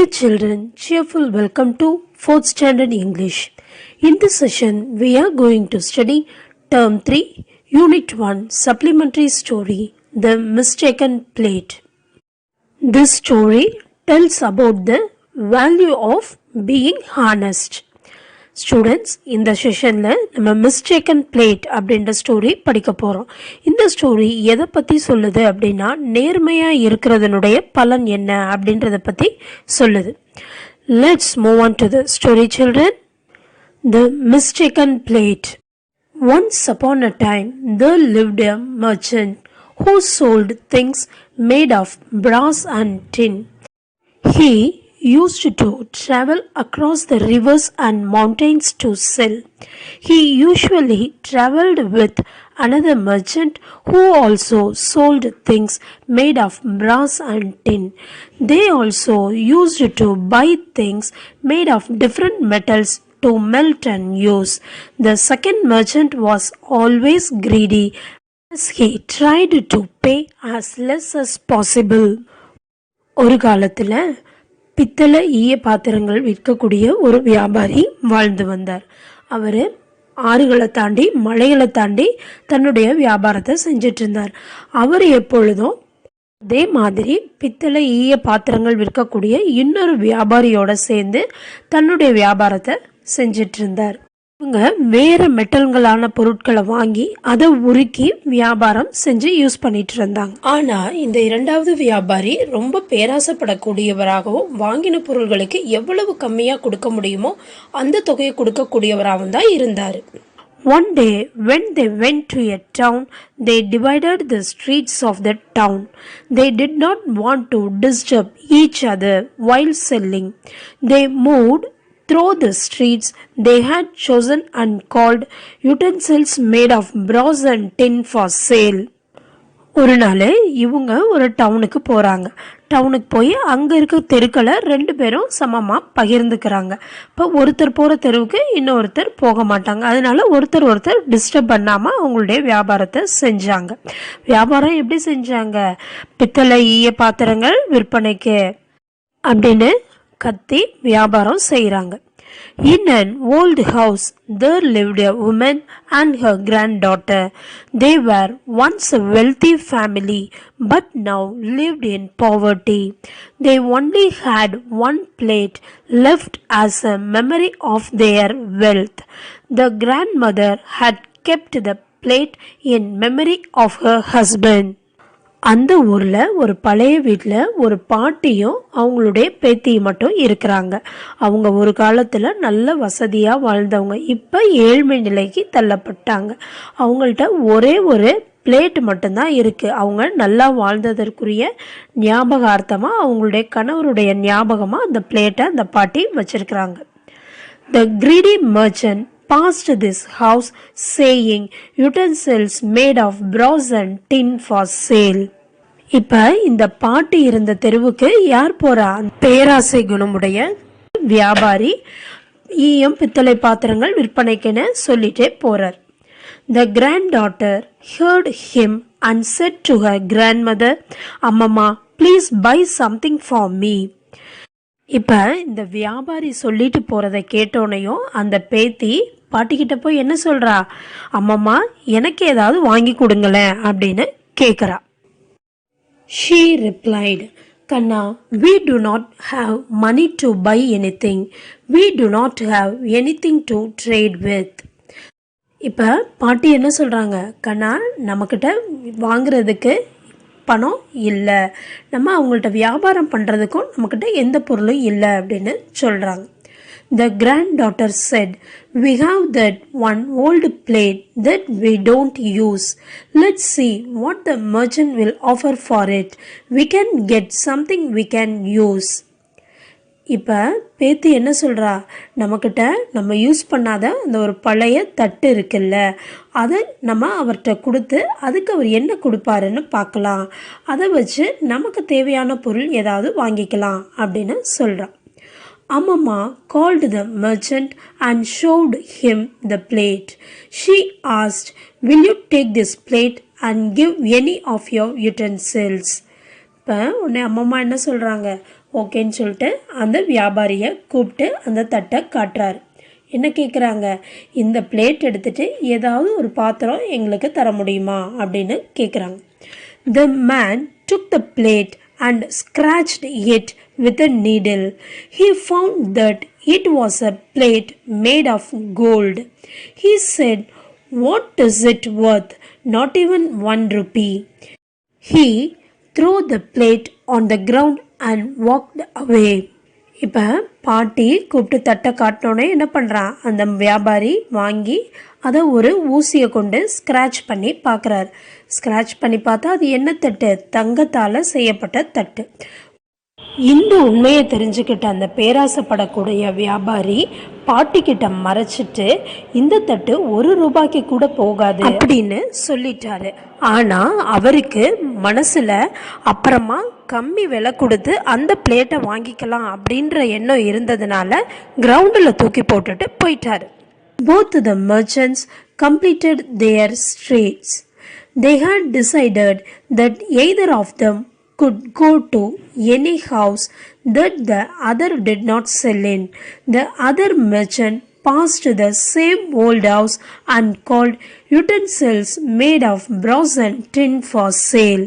Dear children, cheerful welcome to 4th Standard English. In this session, we are going to study Term 3, Unit 1, Supplementary Story, The Mistaken Plate. This story tells about the value of being honest. Students, இந்த செஷனில் நம்ம mistaken plate அப்படின்ற story படிக்க போகிறோம். இந்த story எதை பற்றி சொல்லுது அப்படின்னா, நேர்மையாக இருக்கிறதுனுடைய பலன் என்ன அப்படின்றத பற்றி சொல்லுது. Let's move on to the story children. The mistaken plate. Once upon a time, there lived a merchant who sold things made of brass and tin. He used to travel across the rivers and mountains to sell. He usually traveled with another merchant who also sold things made of brass and tin. They also used to buy things made of different metals to melt and use. The second merchant was always greedy as he tried to pay as less as possible. ஒரு காலத்தில் பித்தளை ஈய பாத்திரங்கள் விற்கக்கூடிய ஒரு வியாபாரி வாழ்ந்து வந்தார். அவர் ஆறுகளை தாண்டி மலைகளை தாண்டி தன்னுடைய வியாபாரத்தை செஞ்சிட்டு இருந்தார். அவர் எப்பொழுதும் அதே மாதிரி பித்தளை ஈய பாத்திரங்கள் விற்கக்கூடிய இன்னொரு வியாபாரியோட சேர்ந்து தன்னுடைய வியாபாரத்தை செஞ்சிட்டு இருந்தார். இவங்க வேற மெட்டல்களான பொருட்களை வாங்கி அதை உருக்கி வியாபாரம் செஞ்சு யூஸ் பண்ணிட்டு இருந்தாங்க. ஆனா இந்த இரண்டாவது வியாபாரி ரொம்ப பேராசைப்படக்கூடியவராகவும் வாங்கின பொருள்களுக்கு எவ்வளவு கம்மியா கொடுக்க முடியுமோ அந்த தொகையை கொடுக்கக்கூடியவராகவும் தான் இருந்தார். One day when they went to a town, they divided the streets of the town. They did not want to disturb each other while selling. They moved through the streets they had chosen and called utensils made of brass and tin for sale. ஒரு நாள் இவங்க ஒரு டவுனுக்கு போகிறாங்க. டவுனுக்கு போய் அங்கே இருக்க தெருக்களை ரெண்டு பேரும் சமமாக பகிர்ந்துக்கிறாங்க. இப்போ ஒருத்தர் போகிற தெருவுக்கு இன்னொருத்தர் போக மாட்டாங்க. அதனால ஒருத்தர் டிஸ்டர்ப் பண்ணாமல் அவங்களுடைய வியாபாரத்தை செஞ்சாங்க. வியாபாரம் எப்படி செஞ்சாங்க? பித்தளை ஈய பாத்திரங்கள் விற்பனைக்கு அப்படின்னு கத்தி வியாபாரம் செய்கிறாங்க. In an old house there lived a woman and her granddaughter. They were once a wealthy family but now lived in poverty. They only had one plate left as a memory of their wealth. The grandmother had kept the plate in memory of her husband. அந்த ஊரில் ஒரு பழைய வீட்டில் ஒரு பாட்டியும் அவங்களுடைய பேத்தியும் மட்டும் இருக்கிறாங்க. அவங்க ஒரு காலத்தில் நல்ல வசதியாக வாழ்ந்தவங்க. இப்போ ஏழ்மை நிலைக்கு தள்ளப்பட்டாங்க. அவங்கள்ட்ட ஒரே ஒரு பிளேட் மட்டும்தான் இருக்குது. அவங்க நல்லா வாழ்ந்ததற்குரிய ஞாபகார்த்தமாக அவங்களுடைய கணவருடைய ஞாபகமாக அந்த பிளேட்டை அந்த பாட்டி வச்சிருக்கிறாங்க. The greedy merchant passed this house saying utensils made of brass and tin for sale. இப்ப இந்த பாட்டி இருந்த தெருவுக்கு யார் போறா? பேராசை குணமுடைய வியாபாரி ஈயம் பித்தளை பாத்திரங்கள் விற்பனைக்குன்னு சொல்லிட்டே போறார். The granddaughter heard him and said to her grandmother, "Amma, please buy something for me." இப்ப இந்த வியாபாரி சொல்லிட்டு போறதை கேட்டோனையும் அந்த பேத்தி பாட்டிக்கிட்ட போய் என்ன சொல்றா? அம்மம்மா, எனக்கு ஏதாவது வாங்கி கொடுங்களேன் அப்படின்னு கேட்குறா. She replied, "Kanna, we do not have money to buy anything. We do not have anything to trade with." இப்போ பாட்டி என்ன சொல்கிறாங்க? கண்ணா, நம்மக்கிட்ட வாங்குறதுக்கு பணம் இல்லை, நம்ம அவங்கள்ட்ட வியாபாரம் பண்ணுறதுக்கும் நம்மக்கிட்ட எந்த பொருளும் இல்லை அப்படின்னு சொல்கிறாங்க. The granddaughter said, "We have that one old plate that we don't use. Let's see what the merchant will offer for it. We can get something we can use." இப்போ பேத்தி என்ன சொல்கிறா? நம்மக்கிட்ட நம்ம யூஸ் பண்ணாத அந்த ஒரு பழைய தட்டு இருக்குல்ல, அதை நம்ம அவர்கிட்ட கொடுத்து அதுக்கு அவர் என்ன கொடுப்பாருன்னு பார்க்கலாம். அதை வச்சு நமக்கு தேவையான பொருள் ஏதாவது வாங்கிக்கலாம் அப்படின்னு சொல்கிறான். Amma called the merchant and showed him the plate. She asked, "Will you take this plate and give any of your utensils?" இப்போ உடனே அம்மம்மா என்ன சொல்கிறாங்க? ஓகேன்னு சொல்லிட்டு அந்த வியாபாரியை கூப்பிட்டு அந்த தட்டை காட்டுறாரு. என்ன கேட்குறாங்க, இந்த பிளேட் எடுத்துகிட்டு ஏதாவது ஒரு பாத்திரம் எங்களுக்கு தர முடியுமா அப்படின்னு கேட்குறாங்க. The man took the plate and scratched it with a needle. He found that it was a plate made of gold. He said, "What is it worth? Not even 1 rupee." He threw the plate on the ground and walked away. இப்போ பாட்டி கூப்பிட்டு தட்டை காட்டினோன்னே என்ன பண்ணுறான், அந்த வியாபாரி வாங்கி அதை ஒரு ஊசியை கொண்டு ஸ்க்ராட்ச் பண்ணி பார்க்குறாரு. ஸ்க்ராட்ச் பண்ணி பார்த்தா அது என்ன தட்டு, தங்கத்தால் செய்யப்பட்ட தட்டு. இந்த உண்மையை தெரிஞ்சுக்கிட்ட அந்த பேராசைப்படக்கூடிய வியாபாரி பாட்டிக்கிட்ட மறைச்சிட்டு இந்த தட்டு 1 ரூபாய்க்கு கூட போகாது அப்படின்னு சொல்லிட்டாரு. ஆனால் அவருக்கு மனசில் அப்புறமா கம்மி விலை கொடுத்து அந்த பிளேட்டை வாங்கிக்கலாம் அப்படின்ற எண்ணம் இருந்ததுனால கிரவுண்டில் தூக்கி போட்டுட்டு போயிட்டாரு. Both the merchants completed their streets. They had decided that either of them could go to any house that the other did not sell in. The other merchant passed the same old house and called utensils made of brass and tin for sale.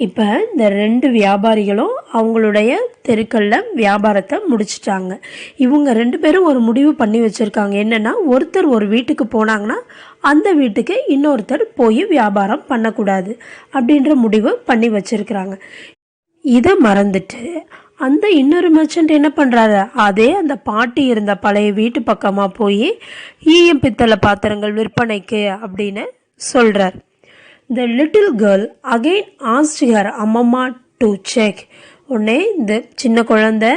இப்போ இந்த 2 வியாபாரிகளும் அவங்களுடைய தெருக்களில் வியாபாரத்தை முடிச்சிட்டாங்க. இவங்க 2 பேரும் ஒரு முடிவு பண்ணி வச்சுருக்காங்க. என்னென்னா, ஒருத்தர் ஒரு வீட்டுக்கு போனாங்கன்னா அந்த வீட்டுக்கு இன்னொருத்தர் போய் வியாபாரம் பண்ணக்கூடாது அப்படின்ற முடிவு பண்ணி வச்சுருக்கிறாங்க. இதை மறந்துட்டு அந்த இன்னொரு மர்ச்சன்ட் என்ன பண்ணுறாரு, அதே அந்த பாட்டி இருந்த பழைய வீட்டு பக்கமாக போய் ஈயம் பித்தளை பாத்திரங்கள் விற்பனைக்கு அப்படின்னு சொல்கிறார். The little girl again asked her அம்மம்மா to check. உடனே இந்த சின்ன குழந்தை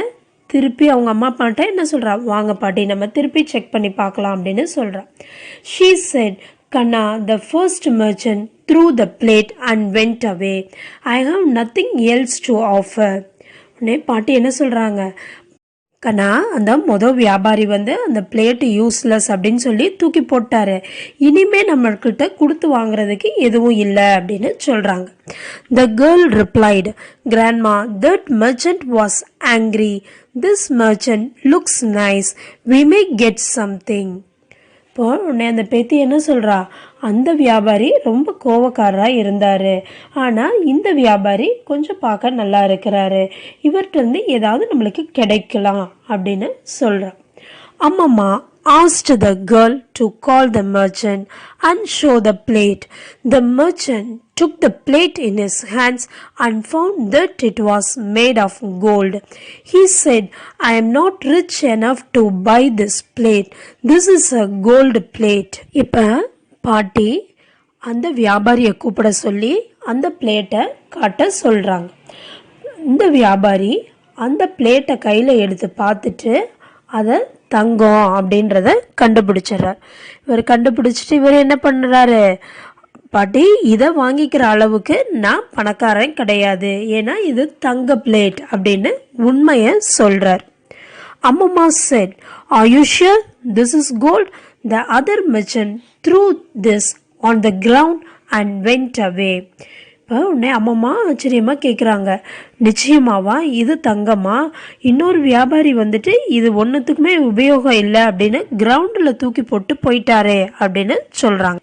திருப்பி அவங்க அம்மா அப்பாட்ட என்ன சொல்கிறா, வாங்க பாட்டி நம்ம திருப்பி செக் பண்ணி பார்க்கலாம் அப்படின்னு சொல்கிறா. She said, Kanna, the first merchant threw the plate and went away. I have nothing else to offer. உடனே பாட்டி என்ன சொல்கிறாங்க, கண்ணா அந்த வியாபாரி அந்த பிளேட்டு யூஸ்லெஸ் அப்படின்னு சொல்லி தூக்கி போட்டாரு, இனிமே நம்மக்கிட்ட கொடுத்து வாங்குறதுக்கு எதுவும் இல்லை அப்படின்னு சொல்கிறாங்க. The girl replied, Grandma, that merchant was angry. This merchant looks nice. We may get something. இப்போ உடனே அந்த பேத்தி என்ன சொல்கிறா, அந்த வியாபாரி ரொம்ப கோவக்காரராக இருந்தார், ஆனால் இந்த வியாபாரி கொஞ்சம் பார்க்க நல்லா இருக்கிறாரு, இவர்கிட்ட ஏதாவது நம்மளுக்கு கிடைக்கலாம் அப்படின்னு சொல்கிறான். அம்மம்மா asked the girl to call the merchant and show the plate. The merchant took the plate in his hands and found that it was made of gold. He said, I am not rich enough to buy this plate. This is a gold plate. இப்ப பாட்டி அந்த வியாபாரியை கூப்பிட சொல்லி அந்த பிளேட்டை காட்ட சொல்கிறாங்க. இந்த வியாபாரி அந்த பிளேட்டை கையில் எடுத்து பார்த்துட்டு அதை தங்கம் அப்படின்றத கண்டுபிடிச்சிட்றார். இவர் கண்டுபிடிச்சிட்டு இவர் என்ன பண்ணுறாரு, பாட்டி இதை வாங்கிக்கிற அளவுக்கு நான் பணக்காரன் கிடையாது, ஏன்னா இது தங்க பிளேட் அப்படின்னு உண்மையை சொல்கிறார். அம்மம்மா said, Are you sure this is gold? The other merchant threw this on the ground and went away. இப்போ உடனே அம்மம்மா ஆச்சரியமாக கேட்குறாங்க, நிச்சயமாவா இது தங்கமா? இன்னொரு வியாபாரி இது ஒன்றுத்துக்குமே உபயோகம் இல்லை அப்படின்னு கிரவுண்டில் தூக்கி போட்டு போயிட்டாரே அப்படின்னு சொல்கிறாங்க.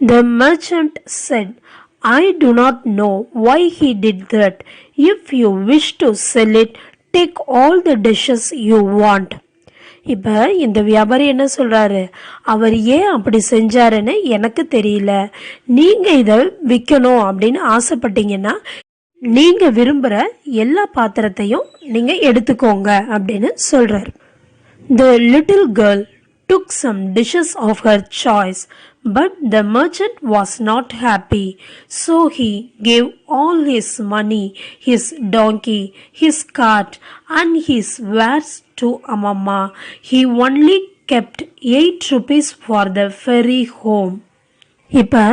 The merchant said, I do not know why he did that. If you wish to sell it, take all the dishes you want. இப்போ இந்த வியாபாரி என்ன சொல்கிறாரு, அவர் ஏன் அப்படி செஞ்சாருன்னு எனக்கு தெரியல, நீங்கள் இதை விற்கணும் அப்படின்னு ஆசைப்பட்டீங்கன்னா நீங்கள் விரும்புகிற எல்லா பாத்திரத்தையும் நீங்கள் எடுத்துக்கோங்க அப்படின்னு சொல்கிறார். The little girl took some dishes of her choice, but the merchant was not happy. So he gave all his money, his donkey, his cart, and his wares to Amamma. He only kept 8 rupees for the ferry home. இப்போ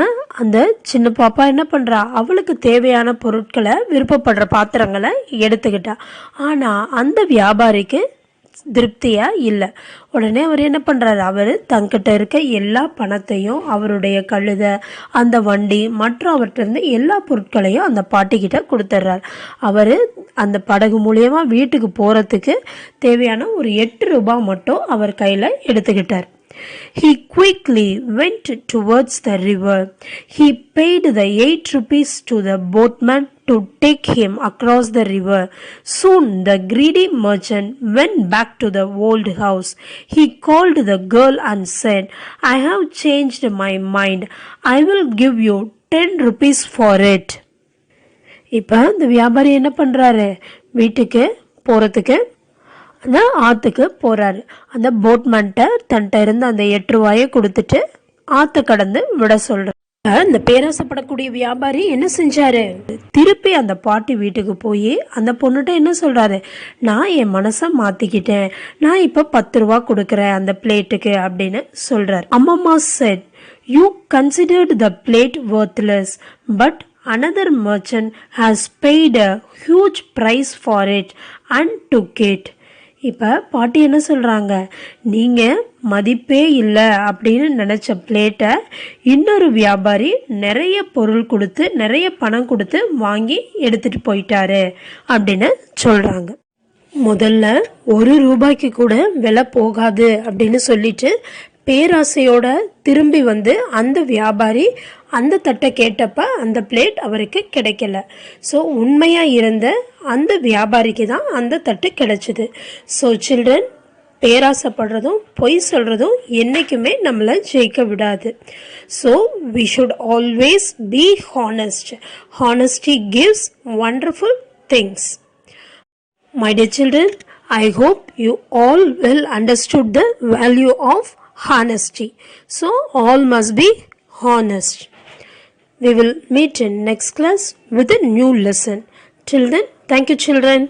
அந்த சின்ன பாப்பா என்ன பண்ணுறா, அவளுக்கு தேவையான பொருட்களை விருப்பப்படுற பாத்திரங்களை எடுத்துக்கிட்டா. ஆனால் அந்த வியாபாரிக்கு திருப்தியாக இல்லை. உடனே அவர் என்ன பண்ணுறாரு, அவர் தங்கிட்ட இருக்க எல்லா பணத்தையும், அவருடைய கழுதை, அந்த வண்டி மற்றும் அவர்கிட்ட இருந்து எல்லா பொருட்களையும் அந்த பாட்டிக்கிட்ட கொடுத்துட்றாரு. அவர் அந்த படகு மூலியமாக வீட்டுக்கு போகிறதுக்கு தேவையான ஒரு 8 ரூபாய் மட்டும் அவர் கையில் எடுத்துக்கிட்டார். He quickly went towards the river. He paid the 8 rupees to the boatman to take him across the river. Soon the greedy merchant went back to the old house. He called the girl and said, "I have changed my mind. I will give you 10 rupees for it." இப்போ இந்த வியாபாரி என்ன பண்ணுறாரு, வீட்டுக்கு போகிறதுக்கு அந்த ஆற்றுக்கு போகிறாரு. அந்த போட்மேன்ட்ட தன்கிட்ட இருந்து அந்த 8 ரூபாயை கொடுத்துட்டு ஆற்று கடந்து விட சொல்கிறார். இந்த பேராசைப்படக்கூடிய வியாபாரி என்ன செஞ்சாரு, திருப்பி அந்த பாட்டி வீட்டுக்கு போய் அந்த பொண்ணுகிட்ட என்ன சொல்கிறாரு, நான் என் மனசை மாற்றிக்கிட்டேன், நான் இப்போ 10 ரூபா கொடுக்குறேன் அந்த பிளேட்டுக்கு அப்படின்னு சொல்கிறார். அம்மம்மா said, "You considered the plate worthless, but another merchant has paid a huge price for it and took it." இப்போ பாட்டி என்ன சொல்கிறாங்க, நீங்கள் மதிப்பே இல்லை அப்படின்னு நினச்ச பிளேட்டை இன்னொரு வியாபாரி நிறைய பொருள் கொடுத்து நிறைய பணம் கொடுத்து வாங்கி எடுத்துகிட்டு போயிட்டாரு அப்படின்னு சொல்கிறாங்க. முதல்ல 1 ரூபாய்க்கு கூட விலை போகாது அப்படின்னு சொல்லிட்டு பேராசையோட திரும்பி வந்து அந்த வியாபாரி அந்த தட்டை கேட்டப்ப அந்த பிளேட் அவருக்கு கிடைக்கல. ஸோ உண்மையாக இருந்த அந்த வியாபாரிக்கு தான் அந்த தட்டு கிடைச்சிது. ஸோ சில்ட்ரன், பேராசைப்படுறதும் பொய் சொல்கிறதும் என்றைக்குமே நம்மளை ஜெயிக்க விடாது. So we should always be honest. Honesty gives wonderful things. My dear children, I hope you all well understood the value of honesty. So all must be honest. We will meet in next class with a new lesson. Till then, thank you children.